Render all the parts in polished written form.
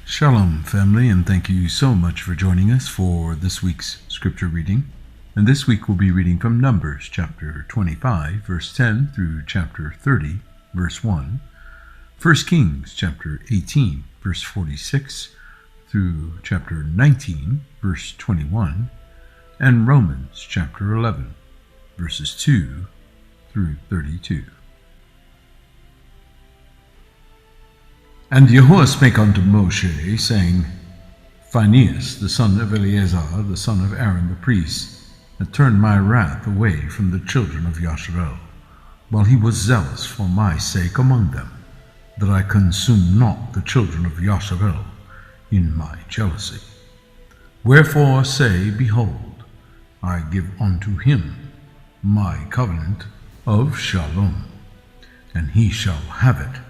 Shalom, family, and thank you so much for joining us for this week's scripture reading. And this week we'll be reading from Numbers chapter 25, verse 10 through chapter 30, verse 1, 1 Kings chapter 18, verse 46 through chapter 19, verse 21, and Romans chapter 11, verses 2 through 32. And Yahuwah spake unto Moshe, saying, Phinehas, the son of Eleazar, the son of Aaron the priest, had turned my wrath away from the children of Yasharel, while he was zealous for my sake among them, that I consume not the children of Yasharel in my jealousy. Wherefore say, Behold, I give unto him my covenant of shalom, and he shall have it,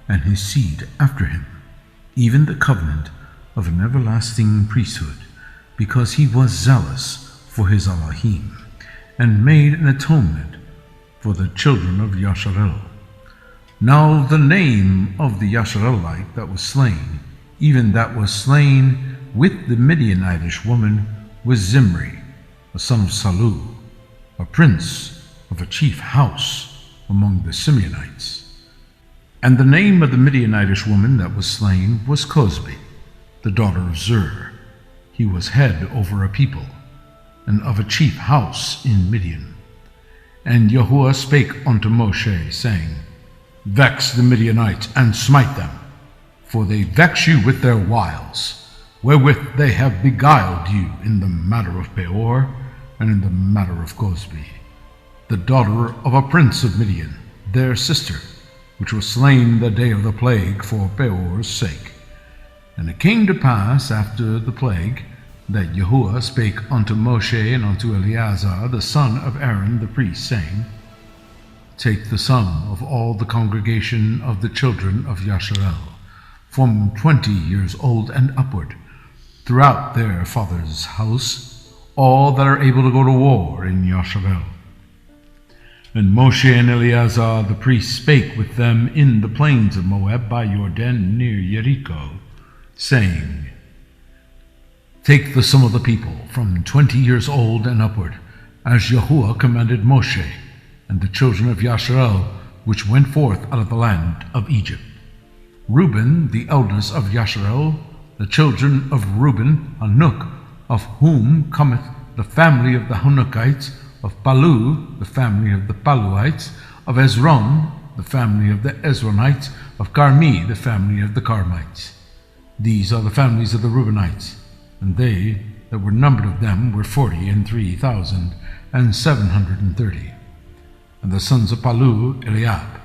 and his seed after him, even the covenant of an everlasting priesthood, because he was zealous for his Elohim, and made an atonement for the children of Yasharel. Now the name of the Yasharelite that was slain, even that was slain with the Midianitish woman, was Zimri, a son of Salu, a prince of a chief house among the Simeonites. And the name of the Midianitish woman that was slain was Cosbi, the daughter of Zur. He was head over a people, and of a chief house in Midian. And Yahuwah spake unto Moshe, saying, Vex the Midianites, and smite them, for they vex you with their wiles, wherewith they have beguiled you in the matter of Peor, and in the matter of Cosbi, the daughter of a prince of Midian, their sister, which was slain the day of the plague for Peor's sake. And it came to pass after the plague, that Yahuwah spake unto Moshe and unto Eleazar the son of Aaron the priest, saying, Take the sum of all the congregation of the children of Yasharel, from 20 years old and upward, throughout their father's house, all that are able to go to war in Yasharel. And Moshe and Eleazar the priest spake with them in the plains of Moab by Jordan near Jericho, saying, Take the sum of the people from 20 years old and upward, as Yahuwah commanded Moshe, and the children of Yasharel, which went forth out of the land of Egypt. Reuben, the eldest of Yasharel, the children of Reuben, Hanuk, of whom cometh the family of the Hanukites, of Palu, the family of the Paluites, of Ezron, the family of the Ezronites, of Carmi, the family of the Carmites. These are the families of the Reubenites, and they that were numbered of them were 43,730. And the sons of Palu, Eliab,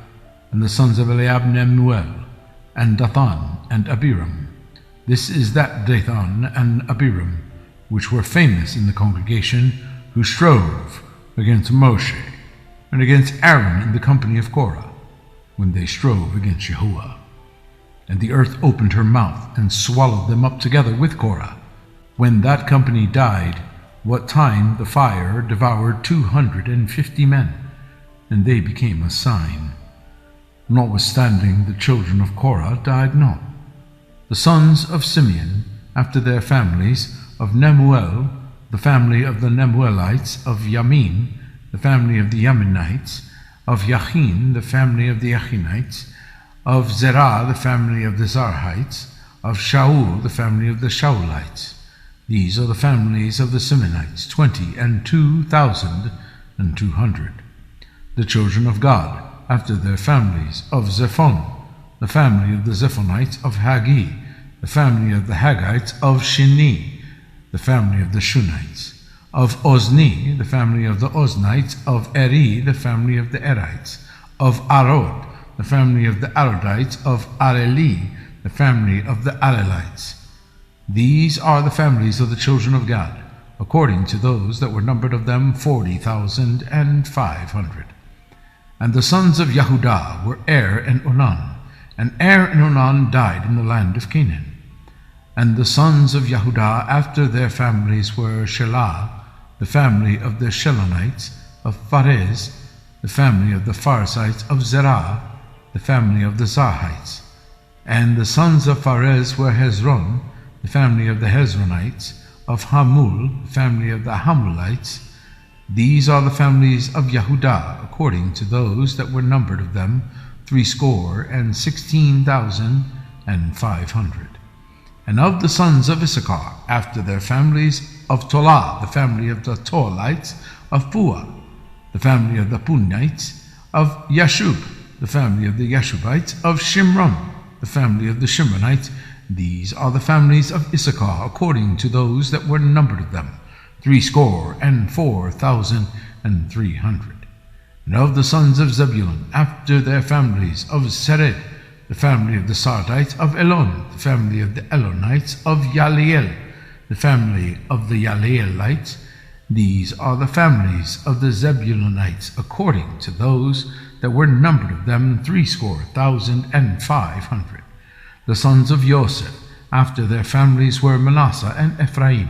and the sons of Eliab, Nemuel, and Dathan, and Abiram. This is that Dathan and Abiram, which were famous in the congregation, who strove against Moshe and against Aaron in the company of Korah, when they strove against Yahuwah. And the earth opened her mouth and swallowed them up together with Korah, when that company died, what time the fire devoured 250 men, and they became a sign. Notwithstanding, the children of Korah died not. The sons of Simeon, after their families, of Nemuel, the family of the Nemuelites, of Yamin, the family of the Yaminites, of Yachin, the family of the Yachinites, of Zerah, the family of the Zarhites, of Shaul, the family of the Shaulites. These are the families of the Simeonites, 22,200. The children of God, after their families, of Zephon, the family of the Zephonites, of Hagi, the family of the Haggites, of Shini, the family of the Shunites, of Ozni, the family of the Oznites, of Eri, the family of the Erites, of Arod, the family of the Arodites, of Areli, the family of the Arelites. These are the families of the children of God, according to those that were numbered of them 40,500. And the sons of Yehudah were Er and Onan, and Er and Onan died in the land of Canaan. And the sons of Yehudah after their families were Shelah, the family of the Shelonites, of Pharez, the family of the Pharzites, of Zerah, the family of the Zarhites, And the sons of Pharez were Hezron, the family of the Hezronites, of Hamul, the family of the Hamulites. These are the families of Yehudah, according to those that were numbered of them, 16,500. And of the sons of Issachar, after their families, of Tolah, the family of the Toalites, of Puah, the family of the Punites, of Yashub, the family of the Yashubites, of Shimron, the family of the Shimronites. These are the families of Issachar, according to those that were numbered of them, 64,300. And of the sons of Zebulun, after their families, of Sered, the family of the Sardites, of Elon, the family of the Elonites, of Yaliel, the family of the Yaleelites. These are the families of the Zebulunites, according to those that were numbered of them, 60,500. The sons of Joseph, after their families, were Manasseh and Ephraim.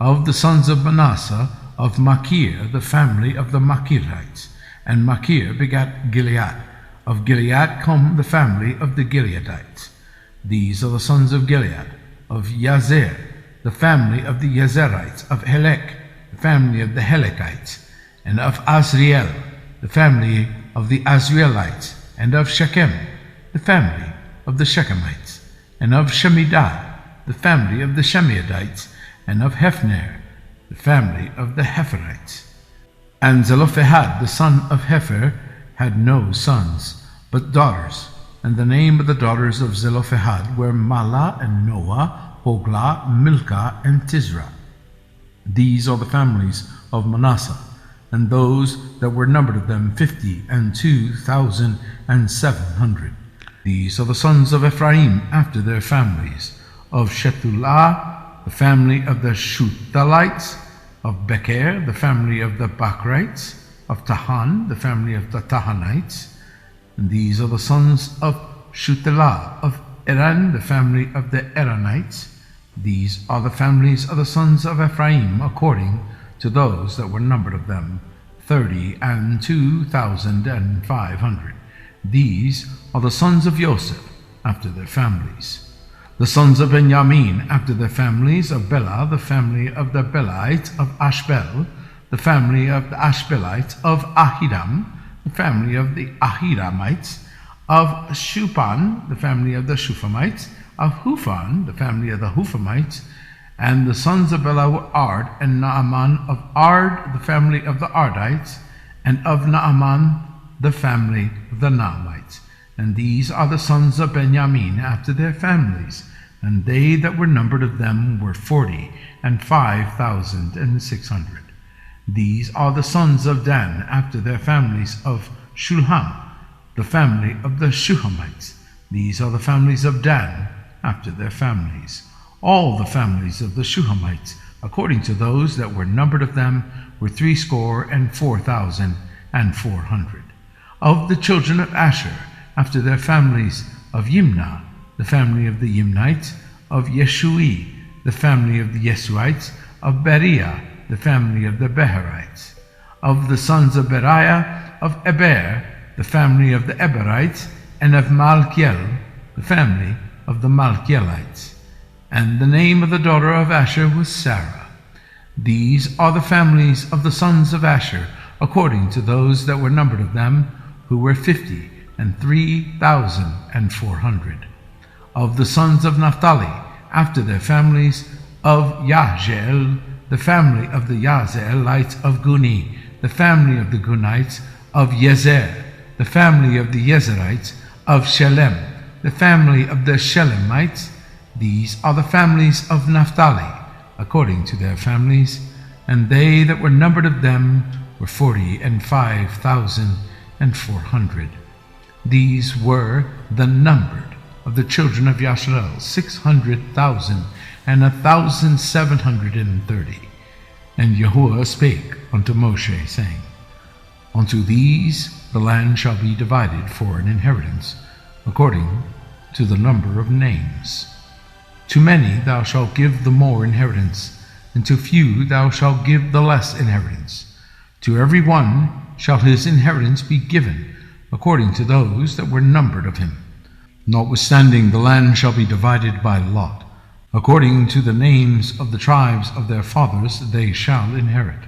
Of the sons of Manasseh, of Machir, the family of the Machirites, and Machir begat Gilead. Of Gilead come the family of the Gileadites. These are the sons of Gilead. Of Yazer, the family of the Yazerites. Of Helek, the family of the Helekites. And of Azriel, the family of the Azrielites. And of Shechem, the family of the Shechemites. And of Shemidah, the family of the Shemiadites. And of Hephner, the family of the Hepherites. And Zelophehad, the son of Hepher, had no sons, but daughters. And the name of the daughters of Zelophehad were Mahlah and Noah, Hoglah, Milcah, and Tisra. These are the families of Manasseh, and those that were numbered of them 52,700. These are the sons of Ephraim after their families, of Shetulah, the family of the Shuthalites, of Becher, the family of the Bachrites, of Tahan, the family of the Tahanites. And these are the sons of Shuthelah, of Eran, the family of the Eranites. These are the families of the sons of Ephraim, according to those that were numbered of them, 32,500. These are the sons of Joseph, after their families. The sons of Benjamin, after their families, of Bela, the family of the Belaites, of Ashbel, the family of the Ashbelites, of Ahidam, the family of the Ahidamites, of Shuphan, the family of the Shuphamites, of Huphan, the family of the Huphamites. And the sons of Bela were Ard and Naaman, of Ard, the family of the Ardites, and of Naaman, the family of the Naamites. And these are the sons of Benjamin after their families, and they that were numbered of them were 40,5,600. These are the sons of Dan after their families, of Shulham, the family of the Shuhamites. These are the families of Dan after their families. All the families of the Shuhamites, according to those that were numbered of them, were 64,400. Of the children of Asher, after their families, of Yimnah, the family of the Yimnites, of Yeshui, the family of the Yesuites, of Beriah, the family of the Beherites. Of the sons of Beriah, of Eber, the family of the Eberites, and of Malkiel, the family of the Malkielites. And the name of the daughter of Asher was Sarah. These are the families of the sons of Asher, according to those that were numbered of them, who were 53,400. Of the sons of Naphtali, after their families, of Yahjeel, the family of the Yazeelites, of Guni, the family of the Gunites, of Yezer, the family of the Yezerites, of Shelem, the family of the Shelemites. These are the families of Naphtali, according to their families, and they that were numbered of them were 45,400. These were the numbered of the children of Yasharel, 600,1,730. And Yahuwah spake unto Moshe, saying, Unto these the land shall be divided for an inheritance, according to the number of names. To many thou shalt give the more inheritance, and to few thou shalt give the less inheritance. To every one shall his inheritance be given, according to those that were numbered of him. Notwithstanding, the land shall be divided by lot. According to the names of the tribes of their fathers they shall inherit.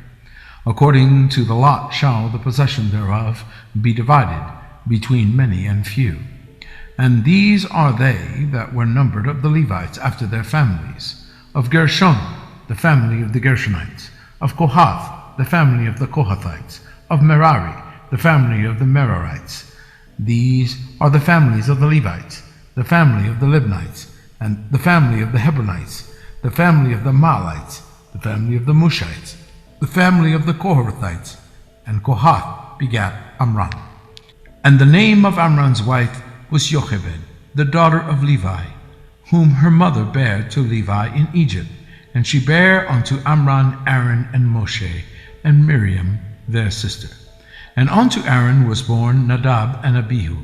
According to the lot shall the possession thereof be divided between many and few. And these are they that were numbered of the Levites after their families: of Gershon, the family of the Gershonites; of Kohath, the family of the Kohathites; of Merari, the family of the Merarites. These are the families of the Levites: the family of the Libnites, and the family of the Hebronites, the family of the Mahlites, the family of the Mushites, the family of the Kohathites. And Kohath begat Amram. And the name of Amram's wife was Jochebed, the daughter of Levi, whom her mother bare to Levi in Egypt. And she bare unto Amram Aaron and Moshe, and Miriam their sister. And unto Aaron was born Nadab and Abihu,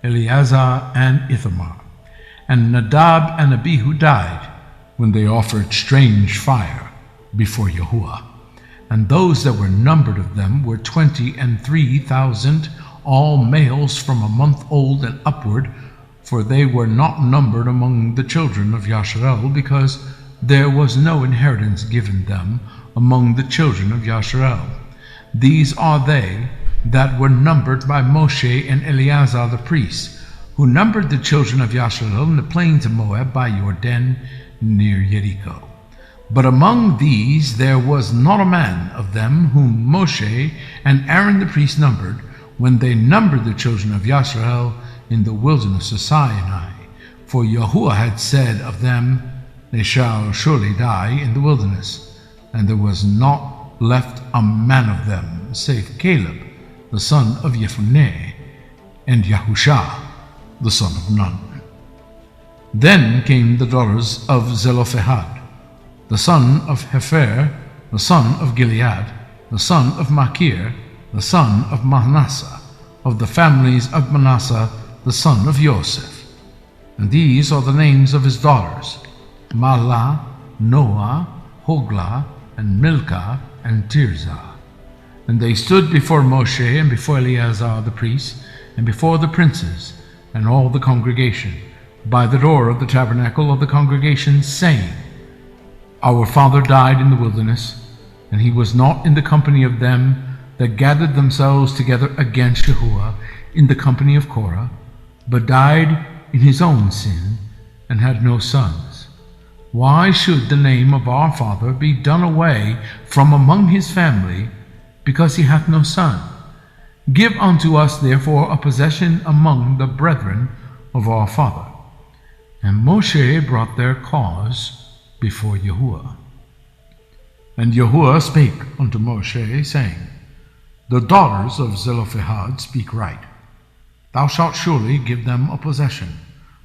Eleazar and Ithamar. And Nadab and Abihu died when they offered strange fire before Yahuwah. And those that were numbered of them were 23,000, all males from a month old and upward, for they were not numbered among the children of Yasharel, because there was no inheritance given them among the children of Yasharel. These are they that were numbered by Moshe and Eleazar the priests, who numbered the children of Yasharel in the plains of Moab by Jordan near Jericho. But among these there was not a man of them whom Moshe and Aaron the priest numbered, when they numbered the children of Yasharel in the wilderness of Sinai. For Yahuwah had said of them, They shall surely die in the wilderness. And there was not left a man of them, save Caleb, the son of Jephunneh, and Yahusha, the son of Nun. Then came the daughters of Zelophehad, the son of Hepher, the son of Gilead, the son of Machir, the son of Manasseh, of the families of Manasseh, the son of Joseph. And these are the names of his daughters: Mahlah, Noah, Hoglah, and Milcah, and Tirzah. And they stood before Moshe and before Eleazar the priest, and before the princes and all the congregation, by the door of the tabernacle of the congregation, saying, Our father died in the wilderness, and he was not in the company of them that gathered themselves together against Yahuwah in the company of Korah, but died in his own sin, and had no sons. Why should the name of our father be done away from among his family, because he hath no son? Give unto us therefore a possession among the brethren of our father. And Moshe brought their cause before Yahuwah. And Yahuwah spake unto Moshe, saying, The daughters of Zelophehad speak right. Thou shalt surely give them a possession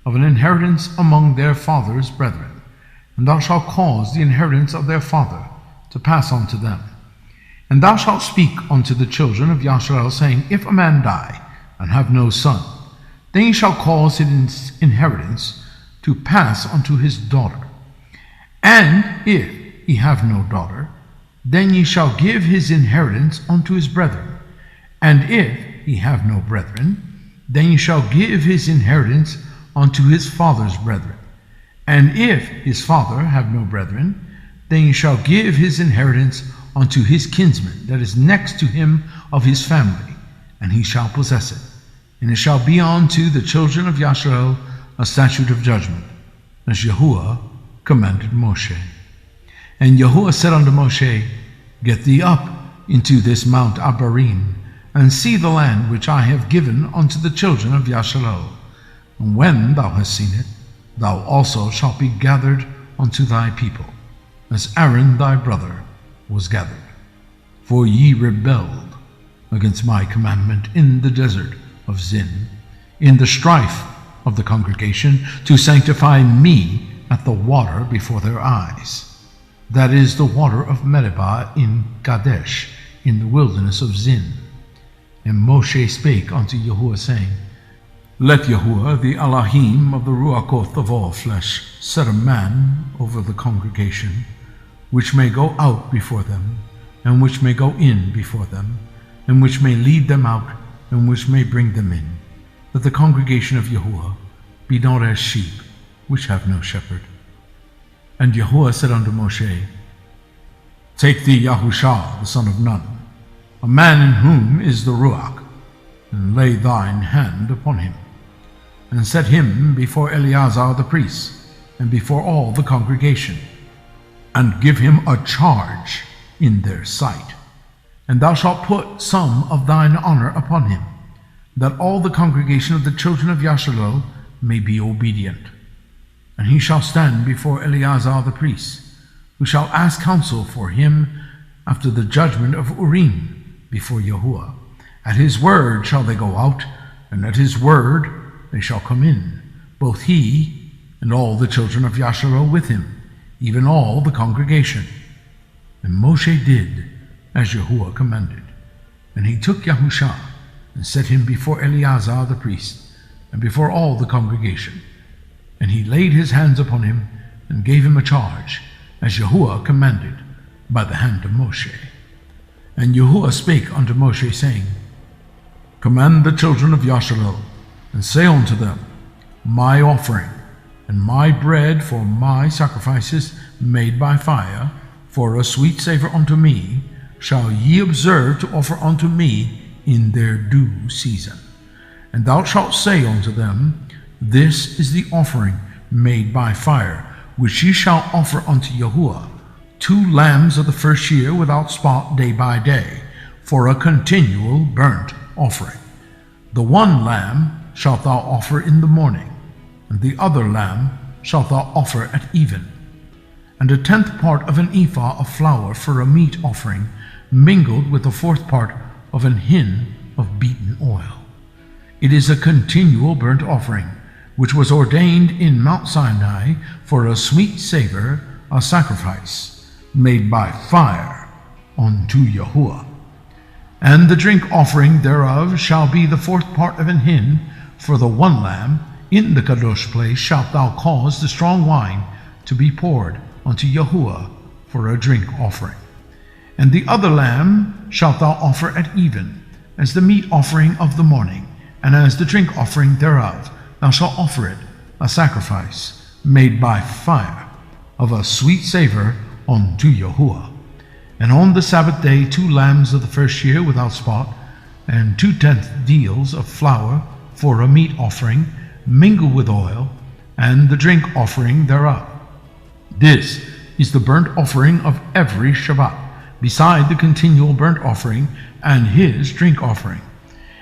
of an inheritance among their father's brethren, and thou shalt cause the inheritance of their father to pass on to them. And thou shalt speak unto the children of Yasharel, saying, If a man die and have no son, then he shall cause his inheritance to pass unto his daughter. And if he have no daughter, then ye shall give his inheritance unto his brethren. And if he have no brethren, then ye shall give his inheritance unto his father's brethren. And if his father have no brethren, then ye shall give his inheritance unto his kinsman that is next to him of his family, and he shall possess it. And it shall be unto the children of Yasharel a statute of judgment, as Yahuwah commanded Moshe. And Yahuwah said unto Moshe, Get thee up into this Mount Abarim, and see the land which I have given unto the children of Yasharel. And when thou hast seen it, thou also shalt be gathered unto thy people, as Aaron thy brother was gathered. For ye rebelled against my commandment in the desert of Zin, in the strife of the congregation, to sanctify me at the water before their eyes, that is, the water of Meribah in Kadesh, in the wilderness of Zin. And Moshe spake unto Yahuwah, saying, Let Yahuwah, the Elohim of the Ruachoth of all flesh, set a man over the congregation, which may go out before them, and which may go in before them, and which may lead them out, and which may bring them in, that the congregation of Yahuwah be not as sheep, which have no shepherd. And Yahuwah said unto Moshe, Take thee Yahusha, the son of Nun, a man in whom is the Ruach, and lay thine hand upon him, and set him before Eleazar the priest, and before all the congregation, and give him a charge in their sight. And thou shalt put some of thine honor upon him, that all the congregation of the children of Yasharel may be obedient. And he shall stand before Eleazar the priest, who shall ask counsel for him after the judgment of Urim before Yahuwah. At his word shall they go out, and at his word they shall come in, both he and all the children of Yasharel with him, even all the congregation. And Moshe did as Yahuwah commanded. And he took Yahusha and set him before Eleazar the priest, and before all the congregation. And he laid his hands upon him, and gave him a charge, as Yahuwah commanded, by the hand of Moshe. And Yahuwah spake unto Moshe, saying, Command the children of Yasharel, and say unto them, My offering, and my bread for my sacrifices made by fire, for a sweet savor unto me, shall ye observe to offer unto me in their due season. And thou shalt say unto them, This is the offering made by fire, which ye shall offer unto Yahuwah, 2 lambs of the first year without spot day by day, for a continual burnt offering. The 1 lamb shalt thou offer in the morning, and the other lamb shalt thou offer at even. And a 10th part of an ephah of flour for a meat offering, mingled with the 4th part of an hin of beaten oil. It is a continual burnt offering, which was ordained in Mount Sinai for a sweet savor, a sacrifice made by fire unto Yahuwah. And the drink offering thereof shall be the 4th part of an hin for the 1 lamb. In the kadosh place shalt thou cause the strong wine to be poured unto Yahuwah for a drink offering. And the other lamb shalt thou offer at even, as the meat offering of the morning, and as the drink offering thereof. Thou shalt offer it a sacrifice made by fire, of a sweet savor unto Yahuwah. And on the Sabbath day 2 lambs of the first year without spot, and 2/10 deals of flour for a meat offering, mingled with oil, and the drink offering thereof. This is the burnt offering of every Shabbat, beside the continual burnt offering and his drink offering.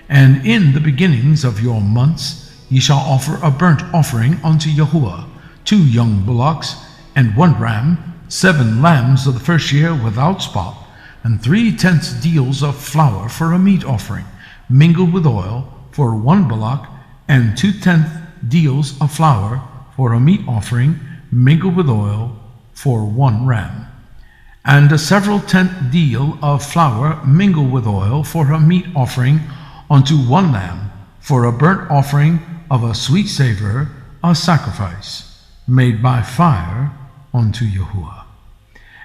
And in the beginnings of your months ye shall offer a burnt offering unto Yahuwah, 2 young bullocks, and 1 ram, 7 lambs of the first year without spot, and 3/10 deals of flour for a meat offering, mingled with oil, for 1 bullock, and 2/10 deals of flour for a meat offering, mingled with oil, for 1 ram. And a several 10th deal of flour mingled with oil for a meat offering unto 1 lamb, for a burnt offering of a sweet savor, a sacrifice made by fire unto Yahuwah.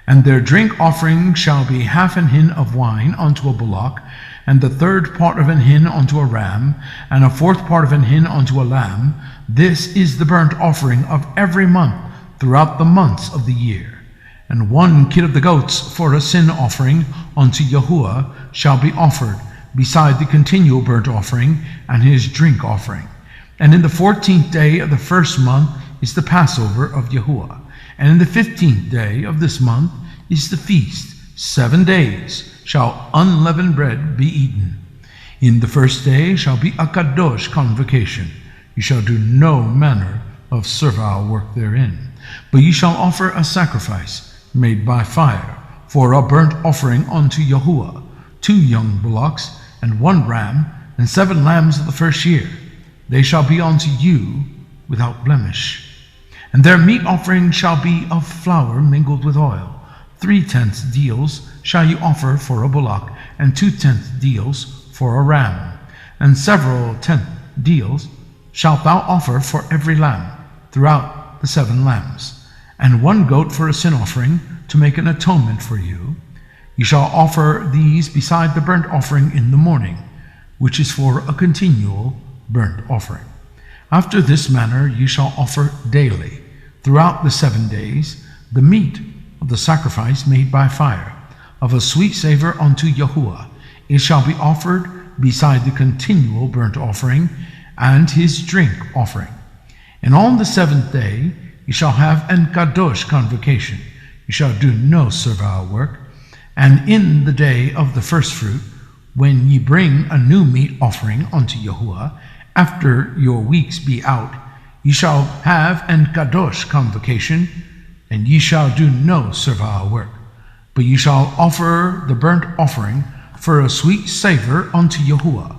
And their drink offering shall be 1/2 an hin of wine unto a bullock, and the 1/3 part of an hin unto a ram, and a 4th part of an hin unto a lamb. This is the burnt offering of every month throughout the months of the year. And 1 kid of the goats for a sin offering unto Yahuwah shall be offered, beside the continual burnt offering and his drink offering. And in the 14th day of the first month is the Passover of Yahuwah. And in the 15th day of this month is the feast. 7 days shall unleavened bread be eaten. In the first day shall be a kadosh convocation. You shall do no manner of servile work therein, but ye shall offer a sacrifice made by fire for a burnt offering unto Yahuwah, 2 young bullocks, and 1 ram, and 7 lambs of the first year. They shall be unto you without blemish. And their meat offering shall be of flour mingled with oil. 3/10 deals shall you offer for a bullock, and 2/10 deals for a ram. And several 10th deals shalt thou offer for every lamb throughout the 7 lambs. And 1 goat for a sin offering, to make an atonement for you. You shall offer these beside the burnt offering in the morning, which is for a continual burnt offering. After this manner ye shall offer daily, throughout the 7 days, the meat of the sacrifice made by fire, of a sweet savor unto Yahuwah. It shall be offered beside the continual burnt offering and his drink offering. And on the 7th day ye shall have an kadosh convocation. You shall do no servile work. And in the day of the first fruit, when ye bring a new meat offering unto Yahuwah, after your weeks be out, ye shall have an kadosh convocation, and ye shall do no servile work. But ye shall offer the burnt offering for a sweet savor unto Yahuwah,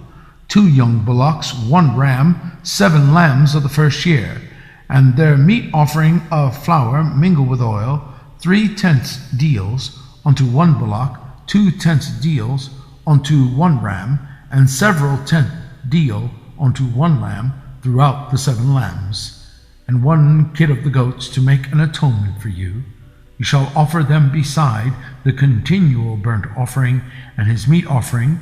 2 young bullocks, 1 ram, 7 lambs of the first year, and their meat offering of flour mingled with oil, 3/10 deals unto 1 bullock, 2/10 deals unto 1 ram, and several 10th deal unto 1 lamb throughout the 7 lambs, and 1 kid of the goats to make an atonement for you. You shall offer them beside the continual burnt offering and his meat offering.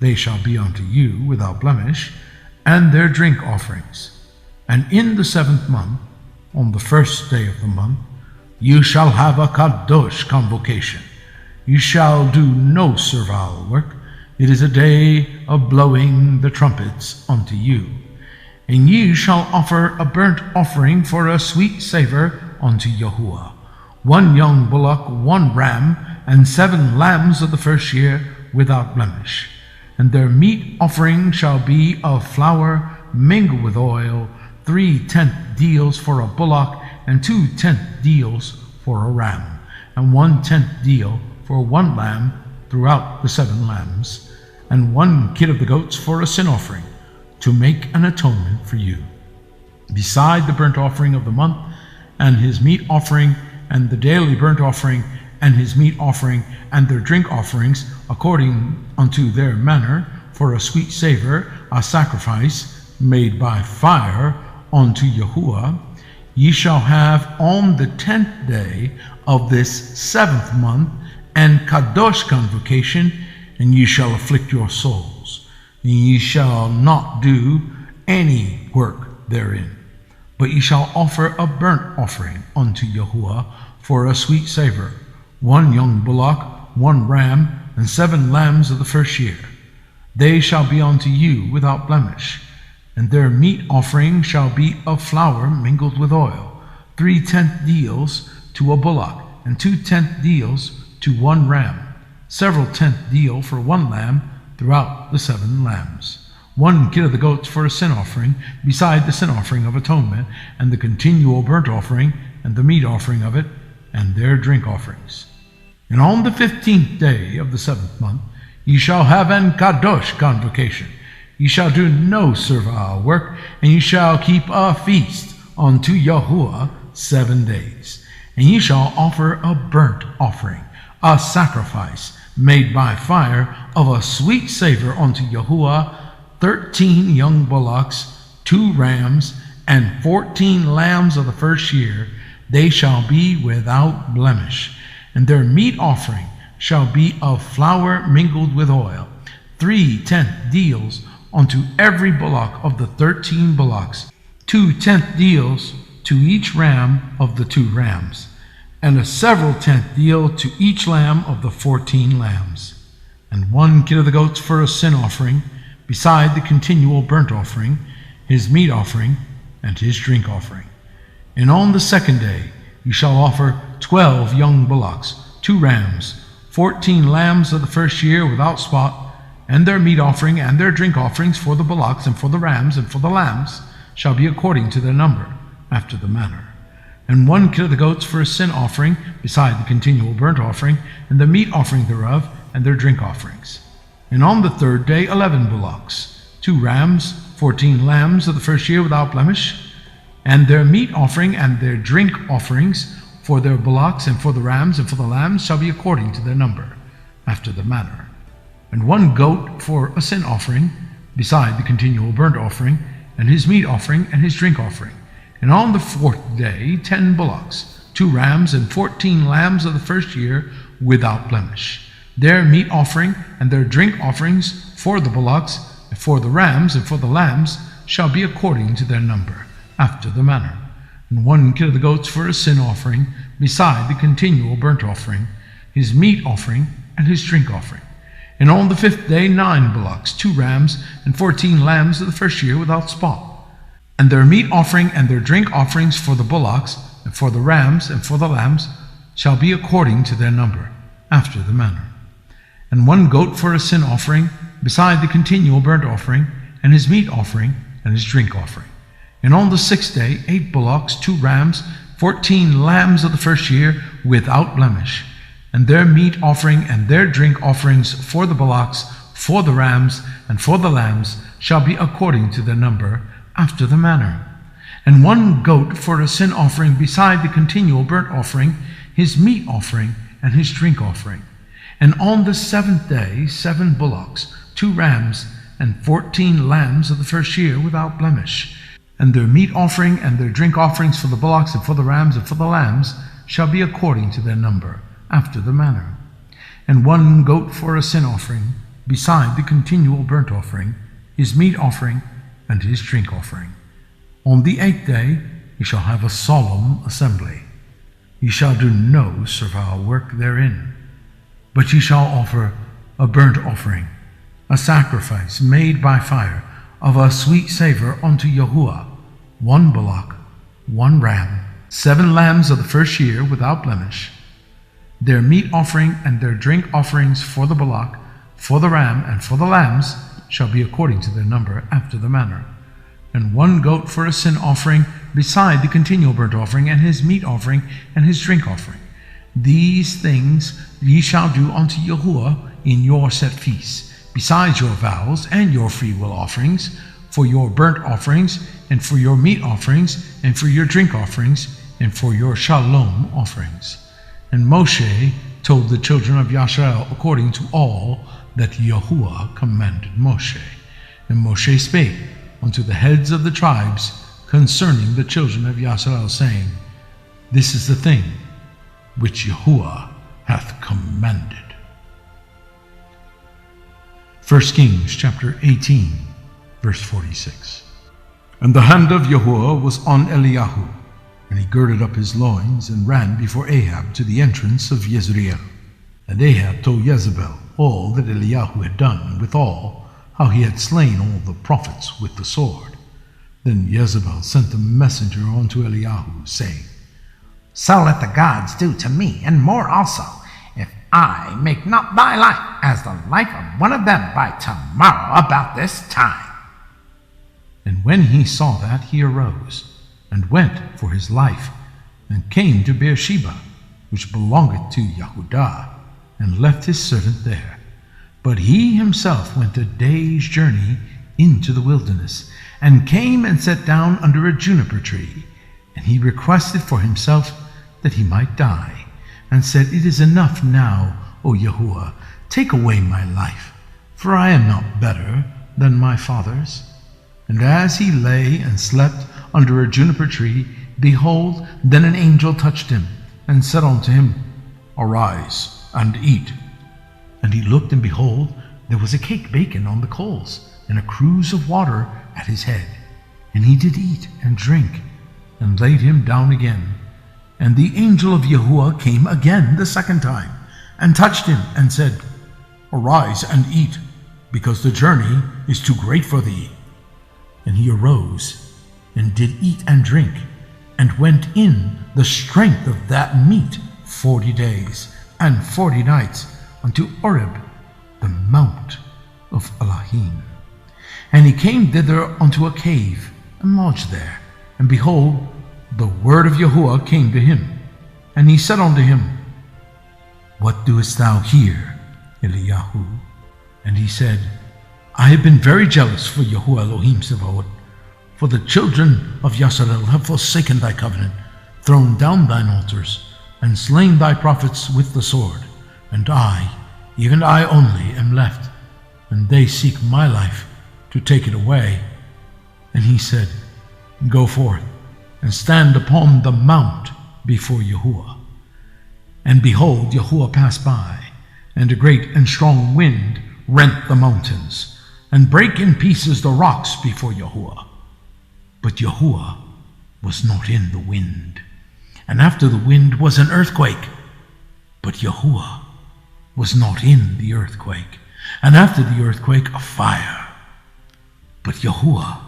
They shall be unto you without blemish, and their drink offerings. And in the 7th month, on the 1st day of the month, you shall have a kadosh convocation. You shall do no servile work. It is a day of blowing the trumpets unto you. And ye shall offer a burnt offering for a sweet savor unto Yahuwah, 1 young bullock, 1 ram, and 7 lambs of the first year without blemish. And their meat offering shall be of flour mingled with oil, 3/10 deals for a bullock, and 2/10 deals for a ram, and 1/10 deal for 1 lamb throughout the 7 lambs, and 1 kid of the goats for a sin offering, to make an atonement for you. Beside the burnt offering of the month, and his meat offering, and the daily burnt offering, and his meat offering, and their drink offerings, according unto their manner, for a sweet savor, a sacrifice made by fire unto Yahuwah, ye shall have on the 10th day of this 7th month an kadosh convocation, and ye shall afflict your souls, and ye shall not do any work therein. But ye shall offer a burnt offering unto Yahuwah for a sweet savor, 1 young bullock, 1 ram, and 7 lambs of the first year. They shall be unto you without blemish. And their meat offering shall be of flour mingled with oil, 3/10 deals to a bullock, and 2/10 deals to 1 ram, several 10th deal for 1 lamb throughout the 7 lambs, 1 kid of the goats for a sin offering, beside the sin offering of atonement, and the continual burnt offering, and the meat offering of it, and their drink offerings. And on the 15th day of the 7th month ye shall have an kadosh convocation. Ye shall do no servile work, and ye shall keep a feast unto Yahuwah 7 days. And ye shall offer a burnt offering, a sacrifice made by fire of a sweet savor unto Yahuwah, 13 young bullocks, 2 rams, and 14 lambs of the first year. They shall be without blemish. And their meat offering shall be of flour mingled with oil, 3/10 deals unto every bullock of the 13 bullocks, 2/10 deals to each ram of the 2 rams, and a several 10th deal to each lamb of the 14 lambs, and 1 kid of the goats for a sin offering, beside the continual burnt offering, his meat offering, and his drink offering. And on the 2nd day you shall offer 12 young bullocks, 2 rams, 14 lambs of the first year without spot, and their meat offering and their drink offerings for the bullocks and for the rams and for the lambs shall be according to their number, after the manner. And 1 kid of the goats for a sin offering, beside the continual burnt offering, and the meat offering thereof, and their drink offerings. And on the 3rd day 11 bullocks, 2 rams, 14 lambs of the first year without blemish, and their meat offering and their drink offerings for their bullocks and for the rams and for the lambs shall be according to their number, after the manner. And 1 goat for a sin offering, beside the continual burnt offering, and his meat offering and his drink offering. And on the 4th day 10 bullocks, 2 rams, and 14 lambs of the first year without blemish. Their meat offering and their drink offerings for the bullocks, and for the rams, and for the lambs shall be according to their number, after the manner. And 1 kid of the goats for a sin offering, beside the continual burnt offering, his meat offering, and his drink offering. And on the 5th day 9 bullocks, 2 rams, and 14 lambs of the first year without spot. And their meat offering and their drink offerings for the bullocks, and for the rams, and for the lambs, shall be according to their number, after the manner. And 1 goat for a sin offering, beside the continual burnt offering, and his meat offering, and his drink offering. And on the 6th day 8 bullocks, 2 rams, 14 lambs of the first year without blemish. And their meat offering and their drink offerings for the bullocks, for the rams, and for the lambs shall be according to their number, after the manner. And 1 goat for a sin offering beside the continual burnt offering, his meat offering, and his drink offering. And on the 7th day 7 bullocks, 2 rams, and 14 lambs of the first year without blemish. And their meat offering and their drink offerings for the bullocks and for the rams and for the lambs shall be according to their number, after the manner. And 1 goat for a sin offering, beside the continual burnt offering, his meat offering, and his drink offering. On the 8th day ye shall have a solemn assembly. Ye shall do no servile work therein, but ye shall offer a burnt offering, a sacrifice made by fire, of a sweet savor unto Yahuwah, 1 bullock, 1 ram, 7 lambs of the first year without blemish. Their meat offering and their drink offerings for the bullock, for the ram, and for the lambs shall be according to their number, after the manner. And 1 goat for a sin offering, beside the continual burnt offering, and his meat offering, and his drink offering. These things ye shall do unto Yahuwah in your set feasts, besides your vows and your freewill offerings, for your burnt offerings, and for your meat offerings, and for your drink offerings, and for your shalom offerings. And Moshe told the children of Yasharel according to all that Yahuwah commanded Moshe. And Moshe spake unto the heads of the tribes concerning the children of Yasharel, saying, This is the thing which Yahuwah hath commanded. 1 Kings chapter 18, verse 46. And the hand of Yahuwah was on Eliyahu, and he girded up his loins and ran before Ahab to the entrance of Jezreel. And Ahab told Jezebel all that Eliyahu had done, and withal how he had slain all the prophets with the sword. Then Jezebel sent a messenger unto Eliyahu, saying, So let the gods do to me, and more also, if I make not thy life as the life of one of them by tomorrow about this time. And when he saw that, he arose, and went for his life, and came to Beersheba, which belongeth to Yehudah, and left his servant there. But he himself went a day's journey into the wilderness, and came and sat down under a juniper tree. And he requested for himself that he might die, and said, It is enough now, O Yahuwah, take away my life, for I am not better than my fathers. And as he lay and slept under a juniper tree, behold, then an angel touched him, and said unto him, Arise and eat. And he looked, and behold, there was a cake baken on the coals, and a cruse of water at his head. And he did eat and drink, and laid him down again. And the angel of Yahuwah came again the second time, and touched him, and said, Arise and eat, because the journey is too great for thee. And he arose, and did eat and drink, and went in the strength of that meat 40 days and 40 nights unto Oreb, the mount of Elohim. And he came thither unto a cave, and lodged there. And behold, the word of Yahuwah came to him. And he said unto him, What doest thou here, Eliyahu? And he said, I have been very jealous for Yahuwah Elohim Sebaot, for the children of Yasharel have forsaken thy covenant, thrown down thine altars, and slain thy prophets with the sword. And I, even I only, am left, and they seek my life to take it away. And he said, Go forth, and stand upon the mount before Yahuwah. And behold, Yahuwah passed by, and a great and strong wind rent the mountains, and brake in pieces the rocks before Yahuwah. But Yahuwah was not in the wind. And after the wind was an earthquake. But Yahuwah was not in the earthquake. And after the earthquake, a fire. But Yahuwah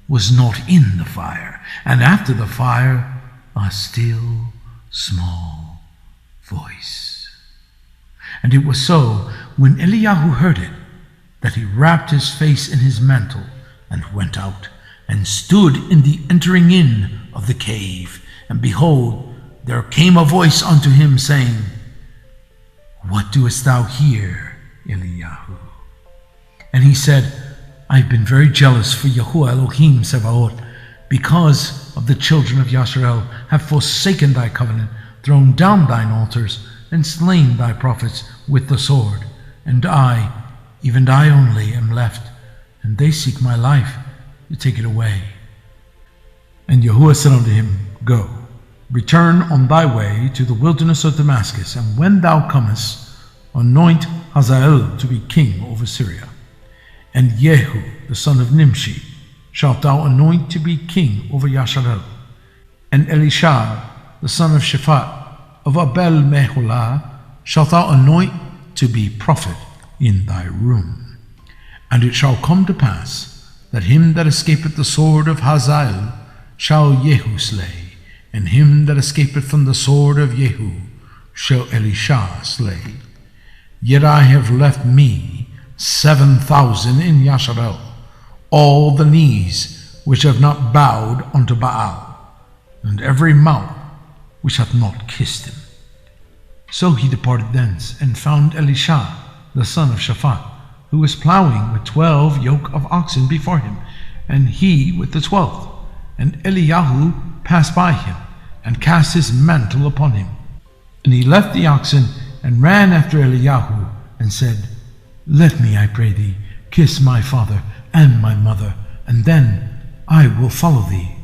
was not in the fire. And after the fire, a still small voice. And it was so, when Eliyahu heard it, that he wrapped his face in his mantle and went out, and stood in the entering in of the cave. And behold, there came a voice unto him, saying, What doest thou here, Eliyahu? And he said, I have been very jealous for Yahuwah Elohim Sebaot, because of the children of Yasharel have forsaken thy covenant, thrown down thine altars, and slain thy prophets with the sword. And I, even I only, am left, and they seek my life to take it away. And Yahuwah said unto him, Go, return on thy way to the wilderness of Damascus, and when thou comest, anoint Hazael to be king over Syria. And Jehu, the son of Nimshi, shalt thou anoint to be king over Yasharel. And Elisha, the son of Shaphat, of Abel Meholah, shalt thou anoint to be prophet in thy room. And it shall come to pass that him that escapeth the sword of Hazael shall Jehu slay, and him that escapeth from the sword of Jehu shall Elisha slay. Yet I have left me 7,000 in Yasharel, all the knees which have not bowed unto Baal, and every mouth which hath not kissed him. So he departed thence, and found Elisha, the son of Shaphat, who was plowing with 12 yoke of oxen before him, and he with the 12th. And Eliyahu passed by him, and cast his mantle upon him. And he left the oxen, and ran after Eliyahu, and said, Let me, I pray thee, kiss my father and my mother, and then I will follow thee.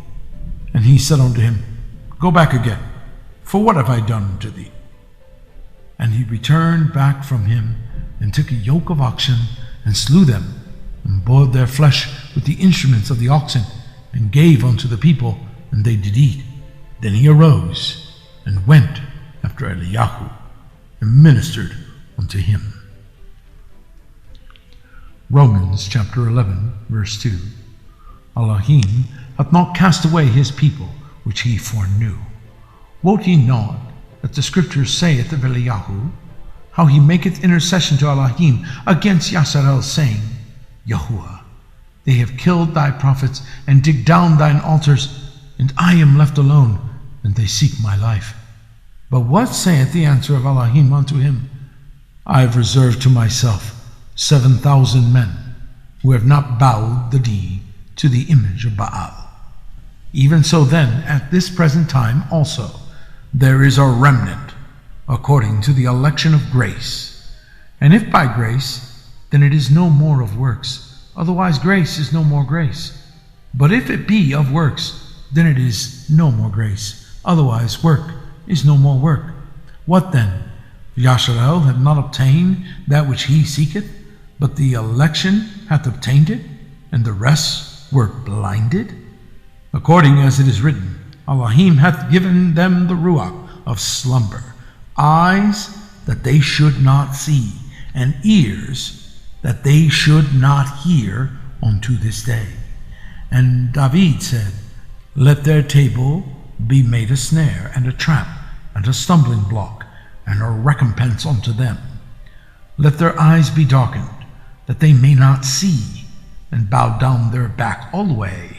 And he said unto him, Go back again, for what have I done to thee? And he returned back from him, and took a yoke of oxen, and slew them, and boiled their flesh with the instruments of the oxen, and gave unto the people, and they did eat. Then he arose, and went after Eliyahu, and ministered unto him. Romans chapter 11, verse 2. Elohim hath not cast away his people, which he foreknew. Wot ye not that the scriptures saith of Eliyahu, how he maketh intercession to Elohim against Yasharel, saying, Yahuwah, they have killed thy prophets, and digged down thine altars, and I am left alone, and they seek my life. But what saith the answer of Elohim unto him? I have reserved to myself 7,000 men, who have not bowed the knee to the image of Baal. Even so then, at this present time also, there is a remnant, according to the election of grace. And if by grace, then it is no more of works, otherwise grace is no more grace. But if it be of works, then it is no more grace, otherwise work is no more work. What then? Yasharel hath not obtained that which he seeketh, but the election hath obtained it, and the rest were blinded? According as it is written, Elohim hath given them the ruach of slumber, eyes that they should not see, and ears that they should not hear unto this day. And David said, Let their table be made a snare, and a trap, and a stumbling block, and a recompense unto them. Let their eyes be darkened, that they may not see, and bow down their back alway.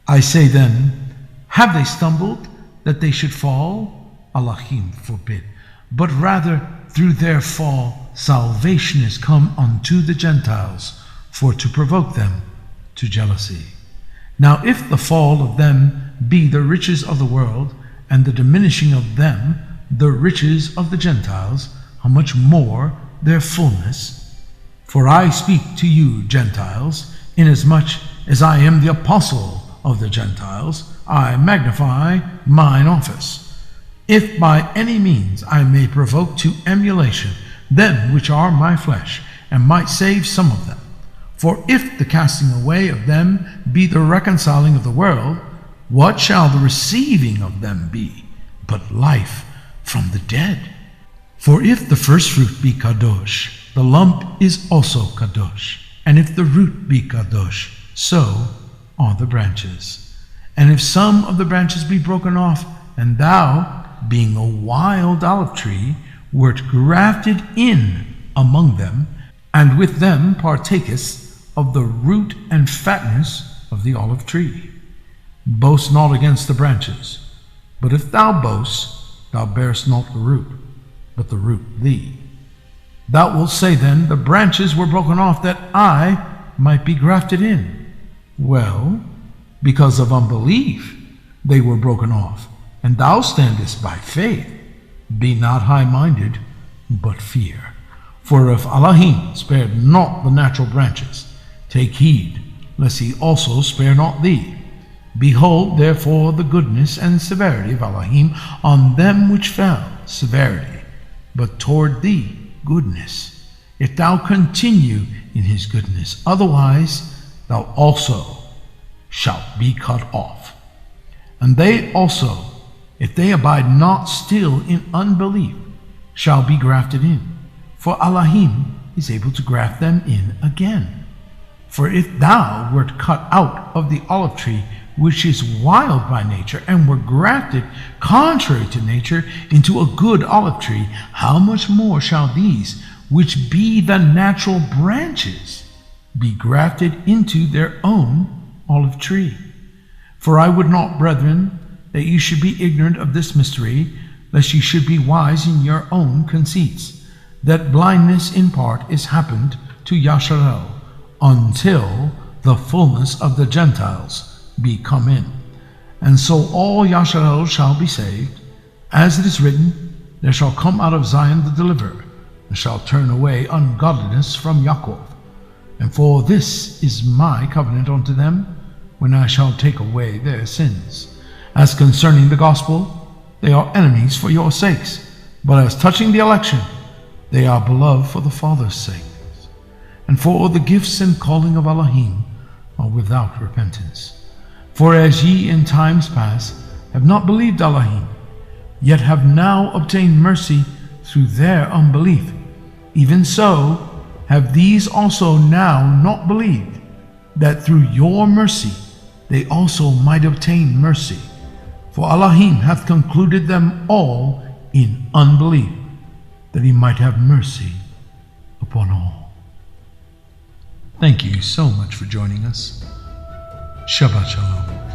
I say then, have they stumbled that they should fall? Elohim forbid. But rather through their fall salvation is come unto the Gentiles, for to provoke them to jealousy. Now if the fall of them be the riches of the world, and the diminishing of them the riches of the Gentiles, how much more their fullness? For I speak to you, Gentiles, inasmuch as I am the apostle of the Gentiles, I magnify mine office. If by any means I may provoke to emulation them which are my flesh, and might save some of them. For if the casting away of them be the reconciling of the world, what shall the receiving of them be but life from the dead? For if the first fruit be kadosh, the lump is also kadosh. And if the root be kadosh, so are the branches. And if some of the branches be broken off, and thou, being a wild olive tree, wert grafted in among them, and with them partakest of the root and fatness of the olive tree. Boast not against the branches, but if thou boast, thou bearest not the root, but the root thee. Thou wilt say then, the branches were broken off that I might be grafted in. Well, because of unbelief they were broken off, and thou standest by faith. Be not high-minded, but fear. For if Elohim spared not the natural branches, take heed, lest he also spare not thee. Behold, therefore, the goodness and severity of Elohim on them which fell, severity, but toward thee goodness, if thou continue in his goodness. Otherwise thou also shalt be cut off. And they also, if they abide not still in unbelief, shall be grafted in. For Elohim is able to graft them in again. For if thou wert cut out of the olive tree, which is wild by nature, and were grafted contrary to nature into a good olive tree, how much more shall these, which be the natural branches, be grafted into their own olive tree? For I would not, brethren, that ye should be ignorant of this mystery, lest ye should be wise in your own conceits, that blindness in part is happened to Yasharel, until the fullness of the Gentiles be come in. And so all Yasharel shall be saved. As it is written, there shall come out of Zion the deliverer, and shall turn away ungodliness from Yaakov. And for this is my covenant unto them, when I shall take away their sins. As concerning the gospel, they are enemies for your sakes, but as touching the election, they are beloved for the Father's sake. And for the gifts and calling of Elohim are without repentance. For as ye in times past have not believed Elohim, yet have now obtained mercy through their unbelief, even so have these also now not believed, that through your mercy they also might obtain mercy. For Elohim hath concluded them all in unbelief, that he might have mercy upon all. Thank you so much for joining us. Shabbat Shalom.